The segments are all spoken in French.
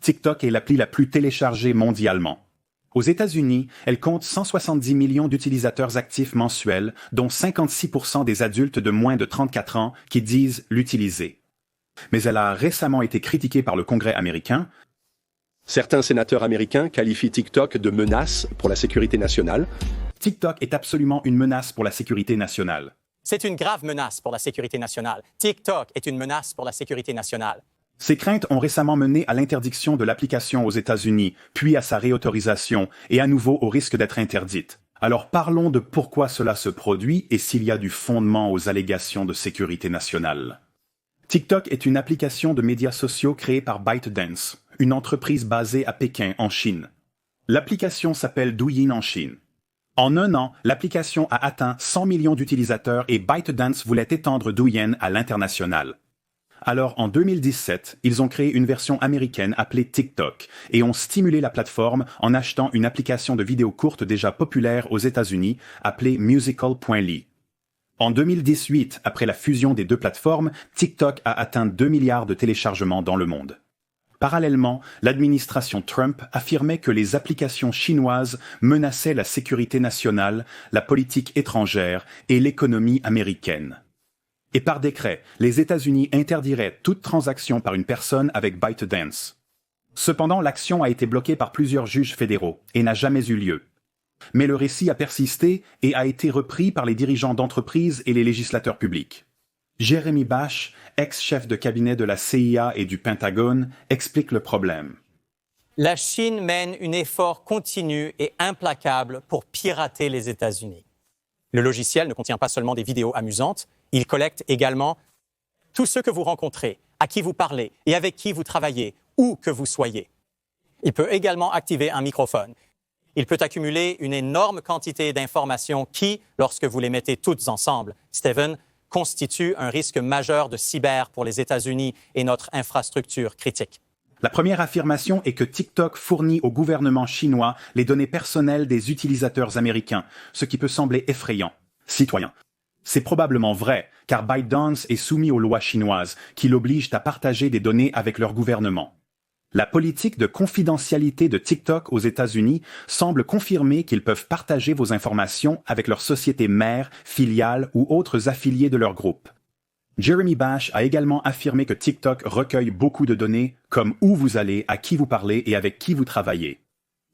TikTok est l'appli la plus téléchargée mondialement. Aux États-Unis, elle compte 170 millions d'utilisateurs actifs mensuels, dont 56% des adultes de moins de 34 ans qui disent l'utiliser. Mais elle a récemment été critiquée par le Congrès américain. Certains sénateurs américains qualifient TikTok de menace pour la sécurité nationale. TikTok est absolument une menace pour la sécurité nationale. C'est une grave menace pour la sécurité nationale. TikTok est une menace pour la sécurité nationale. Ces craintes ont récemment mené à l'interdiction de l'application aux États-Unis, puis à sa réautorisation, et à nouveau au risque d'être interdite. Alors parlons de pourquoi cela se produit et s'il y a du fondement aux allégations de sécurité nationale. TikTok est une application de médias sociaux créée par ByteDance, une entreprise basée à Pékin, en Chine. L'application s'appelle Douyin en Chine. En un an, l'application a atteint 100 millions d'utilisateurs et ByteDance voulait étendre Douyin à l'international. Alors, en 2017, ils ont créé une version américaine appelée TikTok et ont stimulé la plateforme en achetant une application de vidéos courtes déjà populaire aux États-Unis appelée Musical.ly. En 2018, après la fusion des deux plateformes, TikTok a atteint 2 milliards de téléchargements dans le monde. Parallèlement, l'administration Trump affirmait que les applications chinoises menaçaient la sécurité nationale, la politique étrangère et l'économie américaine. Et par décret, les États-Unis interdiraient toute transaction par une personne avec ByteDance. Cependant, l'action a été bloquée par plusieurs juges fédéraux et n'a jamais eu lieu. Mais le récit a persisté et a été repris par les dirigeants d'entreprises et les législateurs publics. Jeremy Bash, ex-chef de cabinet de la CIA et du Pentagone, explique le problème. La Chine mène un effort continu et implacable pour pirater les États-Unis. Le logiciel ne contient pas seulement des vidéos amusantes, il collecte également tous ceux que vous rencontrez, à qui vous parlez et avec qui vous travaillez, où que vous soyez. Il peut également activer un microphone. Il peut accumuler une énorme quantité d'informations qui, lorsque vous les mettez toutes ensemble, Stephen, constituent un risque majeur de cyber pour les États-Unis et notre infrastructure critique. La première affirmation est que TikTok fournit au gouvernement chinois les données personnelles des utilisateurs américains, ce qui peut sembler effrayant. Citoyens. C'est probablement vrai, car ByteDance est soumis aux lois chinoises qui l'obligent à partager des données avec leur gouvernement. La politique de confidentialité de TikTok aux États-Unis semble confirmer qu'ils peuvent partager vos informations avec leurs sociétés mères, filiales ou autres affiliés de leur groupe. Jeremy Bash a également affirmé que TikTok recueille beaucoup de données, comme où vous allez, à qui vous parlez et avec qui vous travaillez.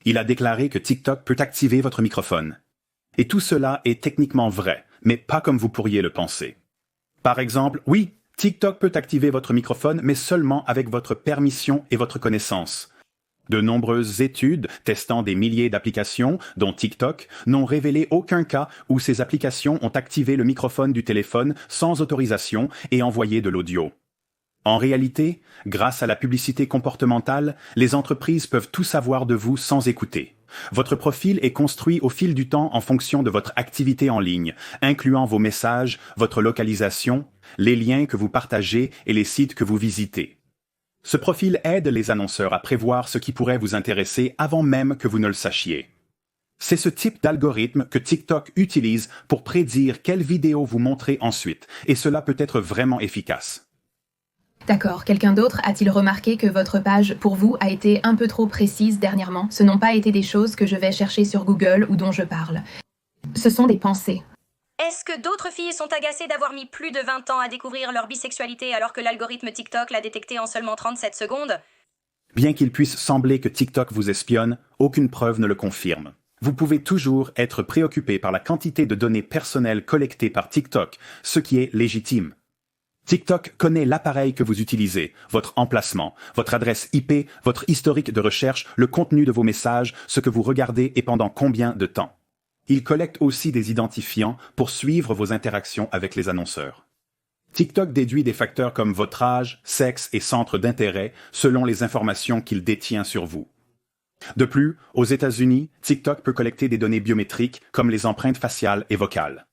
Il a déclaré que TikTok peut activer votre microphone. Et tout cela est techniquement vrai, mais pas comme vous pourriez le penser. Par exemple, oui, TikTok peut activer votre microphone, mais seulement avec votre permission et votre connaissance. De nombreuses études testant des milliers d'applications, dont TikTok, n'ont révélé aucun cas où ces applications ont activé le microphone du téléphone sans autorisation et envoyé de l'audio. En réalité, grâce à la publicité comportementale, les entreprises peuvent tout savoir de vous sans écouter. Votre profil est construit au fil du temps en fonction de votre activité en ligne, incluant vos messages, votre localisation, les liens que vous partagez et les sites que vous visitez. Ce profil aide les annonceurs à prévoir ce qui pourrait vous intéresser avant même que vous ne le sachiez. C'est ce type d'algorithme que TikTok utilise pour prédire quelles vidéos vous montrez ensuite, et cela peut être vraiment efficace. D'accord. Quelqu'un d'autre a-t-il remarqué que votre page, pour vous, a été un peu trop précise dernièrement ? Ce n'ont pas été des choses que je vais chercher sur Google ou dont je parle. Ce sont des pensées. Est-ce que d'autres filles sont agacées d'avoir mis plus de 20 ans à découvrir leur bisexualité alors que l'algorithme TikTok l'a détectée en seulement 37 secondes ? Bien qu'il puisse sembler que TikTok vous espionne, aucune preuve ne le confirme. Vous pouvez toujours être préoccupé par la quantité de données personnelles collectées par TikTok, ce qui est légitime. TikTok connaît l'appareil que vous utilisez, votre emplacement, votre adresse IP, votre historique de recherche, le contenu de vos messages, ce que vous regardez et pendant combien de temps. Il collecte aussi des identifiants pour suivre vos interactions avec les annonceurs. TikTok déduit des facteurs comme votre âge, sexe et centre d'intérêt selon les informations qu'il détient sur vous. De plus, aux États-Unis, TikTok peut collecter des données biométriques comme les empreintes faciales et vocales.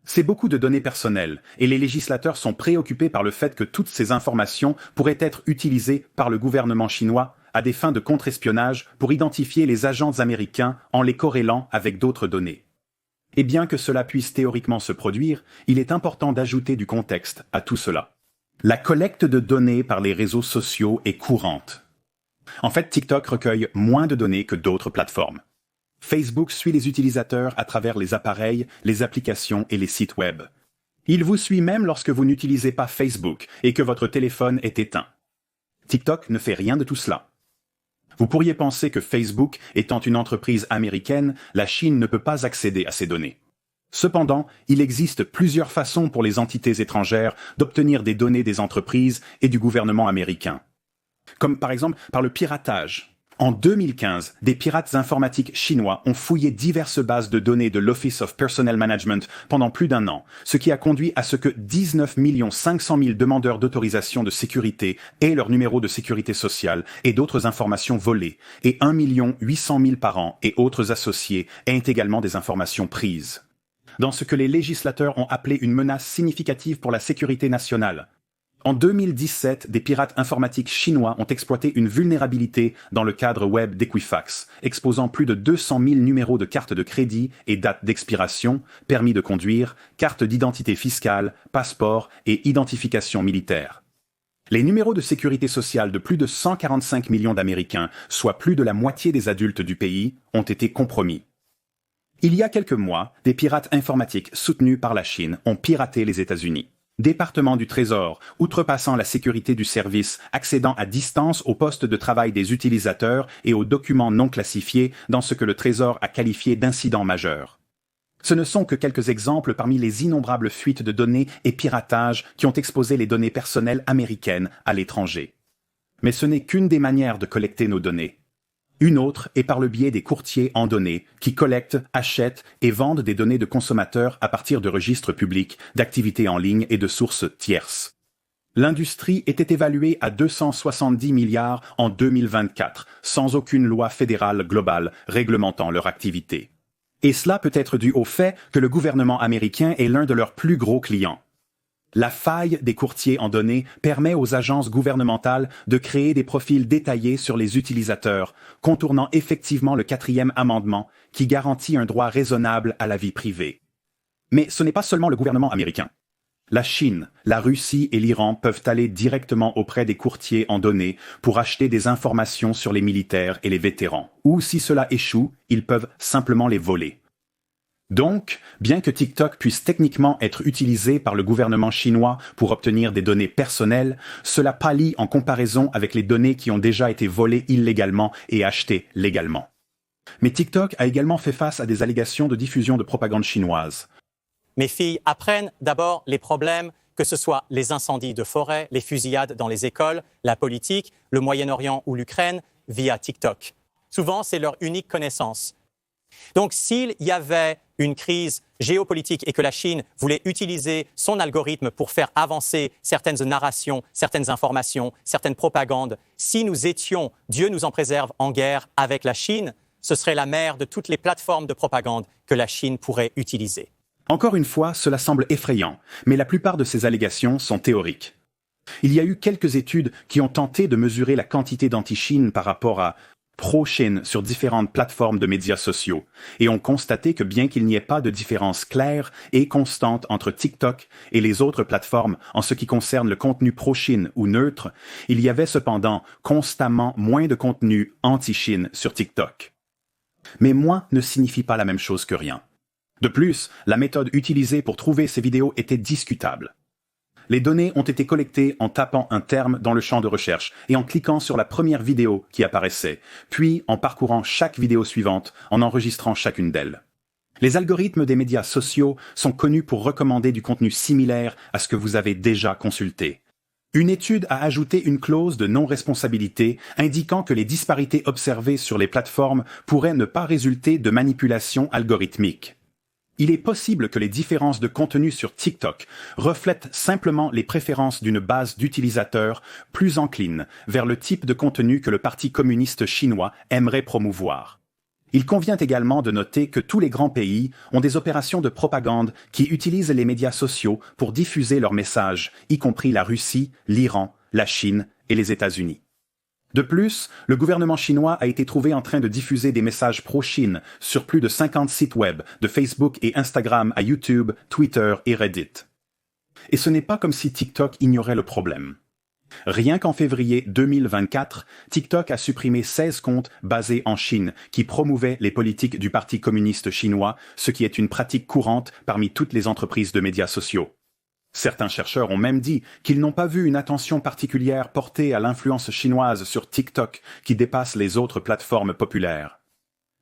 C'est beaucoup de données personnelles, et les législateurs sont préoccupés par le fait que toutes ces informations pourraient être utilisées par le gouvernement chinois à des fins de contre-espionnage pour identifier les agents américains en les corrélant avec d'autres données. Et bien que cela puisse théoriquement se produire, il est important d'ajouter du contexte à tout cela. La collecte de données par les réseaux sociaux est courante. En fait, TikTok recueille moins de données que d'autres plateformes. Facebook suit les utilisateurs à travers les appareils, les applications et les sites web. Il vous suit même lorsque vous n'utilisez pas Facebook et que votre téléphone est éteint. TikTok ne fait rien de tout cela. Vous pourriez penser que Facebook, étant une entreprise américaine, la Chine ne peut pas accéder à ces données. Cependant, il existe plusieurs façons pour les entités étrangères d'obtenir des données des entreprises et du gouvernement américain. Comme par exemple par le piratage. En 2015, des pirates informatiques chinois ont fouillé diverses bases de données de l'Office of Personnel Management pendant plus d'1 an, ce qui a conduit à ce que 19 500 000 demandeurs d'autorisation de sécurité aient leur numéro de sécurité sociale et d'autres informations volées, et 1 800 000 parents et autres associés aient également des informations prises. Dans ce que les législateurs ont appelé une menace significative pour la sécurité nationale. En 2017, des pirates informatiques chinois ont exploité une vulnérabilité dans le cadre web d'Equifax, exposant plus de 200 000 numéros de cartes de crédit et dates d'expiration, permis de conduire, cartes d'identité fiscale, passeport et identification militaire. Les numéros de sécurité sociale de plus de 145 millions d'Américains, soit plus de la moitié des adultes du pays, ont été compromis. Il y a quelques mois, des pirates informatiques soutenus par la Chine ont piraté les États-Unis. Département du Trésor, outrepassant la sécurité du service, accédant à distance aux postes de travail des utilisateurs et aux documents non classifiés dans ce que le Trésor a qualifié d'incidents majeurs. Ce ne sont que quelques exemples parmi les innombrables fuites de données et piratages qui ont exposé les données personnelles américaines à l'étranger. Mais ce n'est qu'une des manières de collecter nos données. Une autre est par le biais des courtiers en données qui collectent, achètent et vendent des données de consommateurs à partir de registres publics, d'activités en ligne et de sources tierces. L'industrie était évaluée à 270 milliards en 2024, sans aucune loi fédérale globale réglementant leur activité. Et cela peut être dû au fait que le gouvernement américain est l'un de leurs plus gros clients. La faille des courtiers en données permet aux agences gouvernementales de créer des profils détaillés sur les utilisateurs, contournant effectivement le 4e amendement qui garantit un droit raisonnable à la vie privée. Mais ce n'est pas seulement le gouvernement américain. La Chine, la Russie et l'Iran peuvent aller directement auprès des courtiers en données pour acheter des informations sur les militaires et les vétérans. Ou si cela échoue, ils peuvent simplement les voler. Donc, bien que TikTok puisse techniquement être utilisé par le gouvernement chinois pour obtenir des données personnelles, cela pâlit en comparaison avec les données qui ont déjà été volées illégalement et achetées légalement. Mais TikTok a également fait face à des allégations de diffusion de propagande chinoise. Mes filles apprennent d'abord les problèmes, que ce soit les incendies de forêt, les fusillades dans les écoles, la politique, le Moyen-Orient ou l'Ukraine, via TikTok. Souvent, c'est leur unique connaissance. Donc, s'il y avait une crise géopolitique et que la Chine voulait utiliser son algorithme pour faire avancer certaines narrations, certaines informations, certaines propagandes, si nous étions, Dieu nous en préserve, en guerre avec la Chine, ce serait la mère de toutes les plateformes de propagande que la Chine pourrait utiliser. Encore une fois, cela semble effrayant, mais la plupart de ces allégations sont théoriques. Il y a eu quelques études qui ont tenté de mesurer la quantité d'anti-Chine par rapport à pro-Chine sur différentes plateformes de médias sociaux et ont constaté que bien qu'il n'y ait pas de différence claire et constante entre TikTok et les autres plateformes en ce qui concerne le contenu pro-Chine ou neutre, il y avait cependant constamment moins de contenu anti-Chine sur TikTok. Mais moins ne signifie pas la même chose que rien. De plus, la méthode utilisée pour trouver ces vidéos était discutable. Les données ont été collectées en tapant un terme dans le champ de recherche et en cliquant sur la première vidéo qui apparaissait, puis en parcourant chaque vidéo suivante, en enregistrant chacune d'elles. Les algorithmes des médias sociaux sont connus pour recommander du contenu similaire à ce que vous avez déjà consulté. Une étude a ajouté une clause de non-responsabilité indiquant que les disparités observées sur les plateformes pourraient ne pas résulter de manipulation algorithmique. Il est possible que les différences de contenu sur TikTok reflètent simplement les préférences d'une base d'utilisateurs plus encline vers le type de contenu que le Parti communiste chinois aimerait promouvoir. Il convient également de noter que tous les grands pays ont des opérations de propagande qui utilisent les médias sociaux pour diffuser leurs messages, y compris la Russie, l'Iran, la Chine et les États-Unis. De plus, le gouvernement chinois a été trouvé en train de diffuser des messages pro-Chine sur plus de 50 sites web, de Facebook et Instagram à YouTube, Twitter et Reddit. Et ce n'est pas comme si TikTok ignorait le problème. Rien qu'en février 2024, TikTok a supprimé 16 comptes basés en Chine qui promouvaient les politiques du Parti communiste chinois, ce qui est une pratique courante parmi toutes les entreprises de médias sociaux. Certains chercheurs ont même dit qu'ils n'ont pas vu une attention particulière portée à l'influence chinoise sur TikTok qui dépasse les autres plateformes populaires.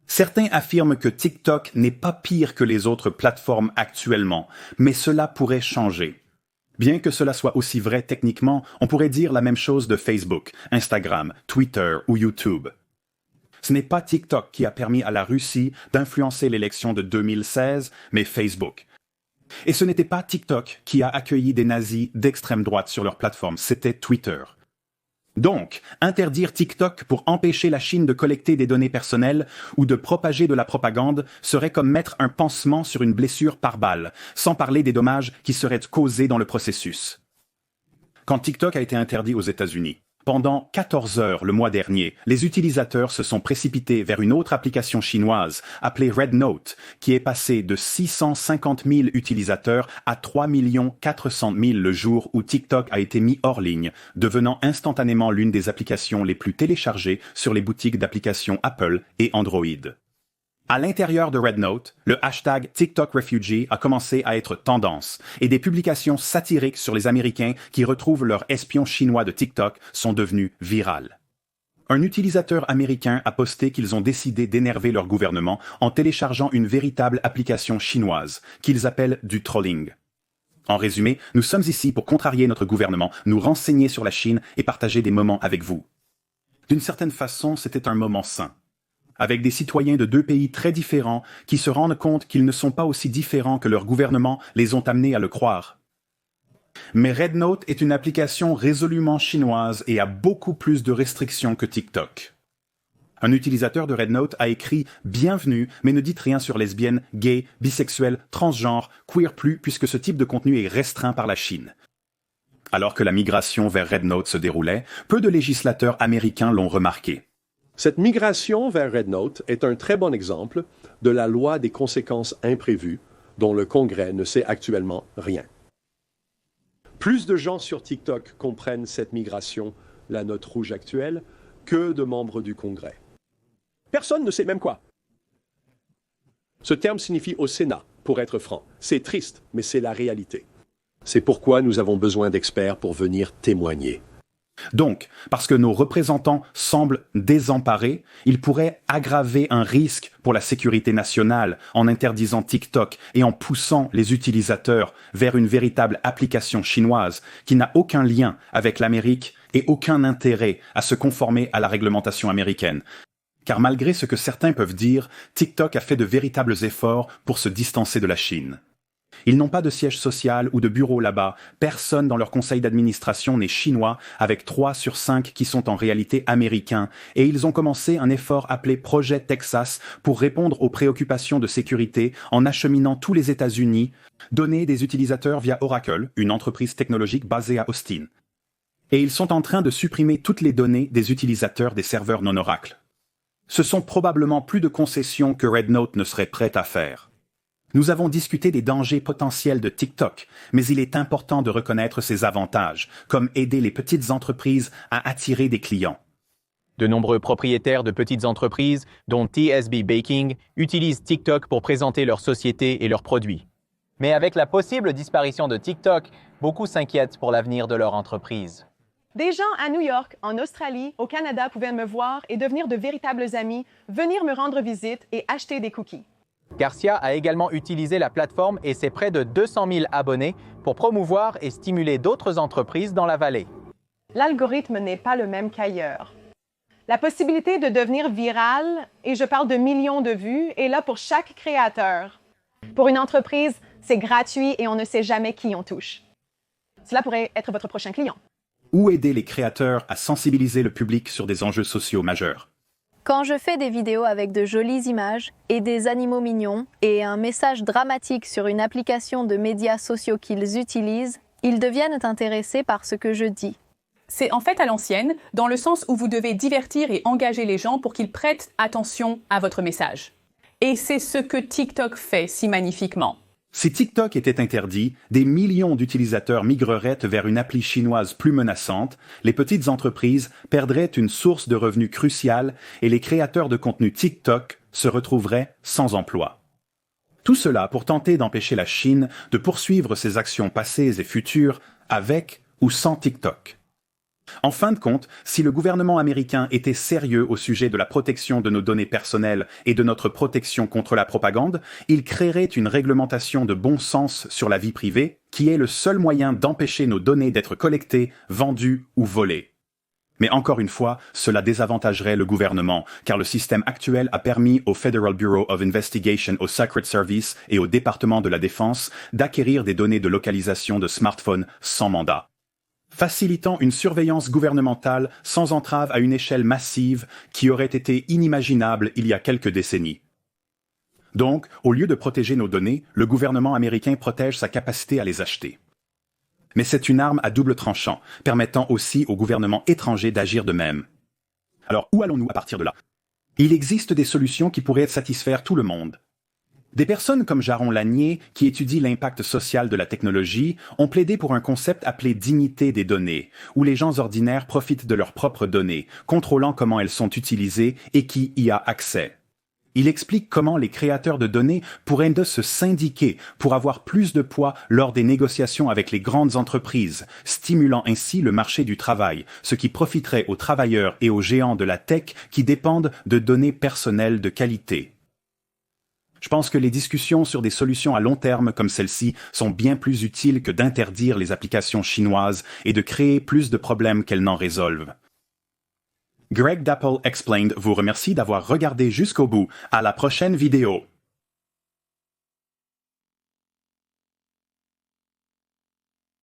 Certains affirment que TikTok n'est pas pire que les autres plateformes actuellement, mais cela pourrait changer. Bien que cela soit aussi vrai techniquement, on pourrait dire la même chose de Facebook, Instagram, Twitter ou YouTube. Ce n'est pas TikTok qui a permis à la Russie d'influencer l'élection de 2016, mais Facebook. Et ce n'était pas TikTok qui a accueilli des nazis d'extrême droite sur leur plateforme, c'était Twitter. Donc, interdire TikTok pour empêcher la Chine de collecter des données personnelles ou de propager de la propagande serait comme mettre un pansement sur une blessure par balle, sans parler des dommages qui seraient causés dans le processus. Quand TikTok a été interdit aux États-Unis, pendant 14 heures le mois dernier, les utilisateurs se sont précipités vers une autre application chinoise appelée RedNote, qui est passée de 650 000 utilisateurs à 3 400 000 le jour où TikTok a été mis hors ligne, devenant instantanément l'une des applications les plus téléchargées sur les boutiques d'applications Apple et Android. À l'intérieur de RedNote, le hashtag TikTok Refugee a commencé à être tendance et des publications satiriques sur les Américains qui retrouvent leurs espions chinois de TikTok sont devenues virales. Un utilisateur américain a posté qu'ils ont décidé d'énerver leur gouvernement en téléchargeant une véritable application chinoise qu'ils appellent du trolling. En résumé, nous sommes ici pour contrarier notre gouvernement, nous renseigner sur la Chine et partager des moments avec vous. D'une certaine façon, c'était un moment sain. Avec des citoyens de deux pays très différents qui se rendent compte qu'ils ne sont pas aussi différents que leur gouvernement les ont amenés à le croire. Mais RedNote est une application résolument chinoise et a beaucoup plus de restrictions que TikTok. Un utilisateur de RedNote a écrit « Bienvenue, mais ne dites rien sur lesbiennes, gays, bisexuels, transgenres, queer plus, puisque ce type de contenu est restreint par la Chine. » Alors que la migration vers RedNote se déroulait, peu de législateurs américains l'ont remarqué. Cette migration vers RedNote est un très bon exemple de la loi des conséquences imprévues dont le Congrès ne sait actuellement rien. Plus de gens sur TikTok comprennent cette migration, la note rouge actuelle, que de membres du Congrès. Personne ne sait même quoi. Ce terme signifie au Sénat, pour être franc. C'est triste, mais c'est la réalité. C'est pourquoi nous avons besoin d'experts pour venir témoigner. Donc, parce que nos représentants semblent désemparés, ils pourraient aggraver un risque pour la sécurité nationale en interdisant TikTok et en poussant les utilisateurs vers une véritable application chinoise qui n'a aucun lien avec l'Amérique et aucun intérêt à se conformer à la réglementation américaine. Car malgré ce que certains peuvent dire, TikTok a fait de véritables efforts pour se distancer de la Chine. Ils n'ont pas de siège social ou de bureau là-bas, personne dans leur conseil d'administration n'est chinois, avec 3 sur 5 qui sont en réalité américains, et ils ont commencé un effort appelé Projet Texas pour répondre aux préoccupations de sécurité en acheminant tous les États-Unis données des utilisateurs via Oracle, une entreprise technologique basée à Austin. Et ils sont en train de supprimer toutes les données des utilisateurs des serveurs non Oracle. Ce sont probablement plus de concessions que RedNote ne serait prête à faire. Nous avons discuté des dangers potentiels de TikTok, mais il est important de reconnaître ses avantages, comme aider les petites entreprises à attirer des clients. De nombreux propriétaires de petites entreprises, dont TSB Baking, utilisent TikTok pour présenter leur société et leurs produits. Mais avec la possible disparition de TikTok, beaucoup s'inquiètent pour l'avenir de leur entreprise. Des gens à New York, en Australie, au Canada pouvaient me voir et devenir de véritables amis, venir me rendre visite et acheter des cookies. Garcia a également utilisé la plateforme et ses près de 200 000 abonnés pour promouvoir et stimuler d'autres entreprises dans la vallée. L'algorithme n'est pas le même qu'ailleurs. La possibilité de devenir viral, et je parle de millions de vues, est là pour chaque créateur. Pour une entreprise, c'est gratuit et on ne sait jamais qui on touche. Cela pourrait être votre prochain client. Ou aider les créateurs à sensibiliser le public sur des enjeux sociaux majeurs. Quand je fais des vidéos avec de jolies images et des animaux mignons et un message dramatique sur une application de médias sociaux qu'ils utilisent, ils deviennent intéressés par ce que je dis. C'est en fait à l'ancienne, dans le sens où vous devez divertir et engager les gens pour qu'ils prêtent attention à votre message. Et c'est ce que TikTok fait si magnifiquement. Si TikTok était interdit, des millions d'utilisateurs migreraient vers une appli chinoise plus menaçante, les petites entreprises perdraient une source de revenus cruciale et les créateurs de contenu TikTok se retrouveraient sans emploi. Tout cela pour tenter d'empêcher la Chine de poursuivre ses actions passées et futures avec ou sans TikTok. En fin de compte, si le gouvernement américain était sérieux au sujet de la protection de nos données personnelles et de notre protection contre la propagande, il créerait une réglementation de bon sens sur la vie privée qui est le seul moyen d'empêcher nos données d'être collectées, vendues ou volées. Mais encore une fois, cela désavantagerait le gouvernement, car le système actuel a permis au Federal Bureau of Investigation, au Secret Service et au département de la Défense d'acquérir des données de localisation de smartphones sans mandat, facilitant une surveillance gouvernementale sans entrave à une échelle massive qui aurait été inimaginable il y a quelques décennies. Donc, au lieu de protéger nos données, le gouvernement américain protège sa capacité à les acheter. Mais c'est une arme à double tranchant, permettant aussi au gouvernement étranger d'agir de même. Alors, où allons-nous à partir de là? Il existe des solutions qui pourraient satisfaire tout le monde. Des personnes comme Jaron Lanier, qui étudient l'impact social de la technologie, ont plaidé pour un concept appelé dignité des données, où les gens ordinaires profitent de leurs propres données, contrôlant comment elles sont utilisées et qui y a accès. Il explique comment les créateurs de données pourraient se syndiquer pour avoir plus de poids lors des négociations avec les grandes entreprises, stimulant ainsi le marché du travail, ce qui profiterait aux travailleurs et aux géants de la tech qui dépendent de données personnelles de qualité. Je pense que les discussions sur des solutions à long terme comme celle-ci sont bien plus utiles que d'interdire les applications chinoises et de créer plus de problèmes qu'elles n'en résolvent. Greg d'Apple Explained vous remercie d'avoir regardé jusqu'au bout. À la prochaine vidéo.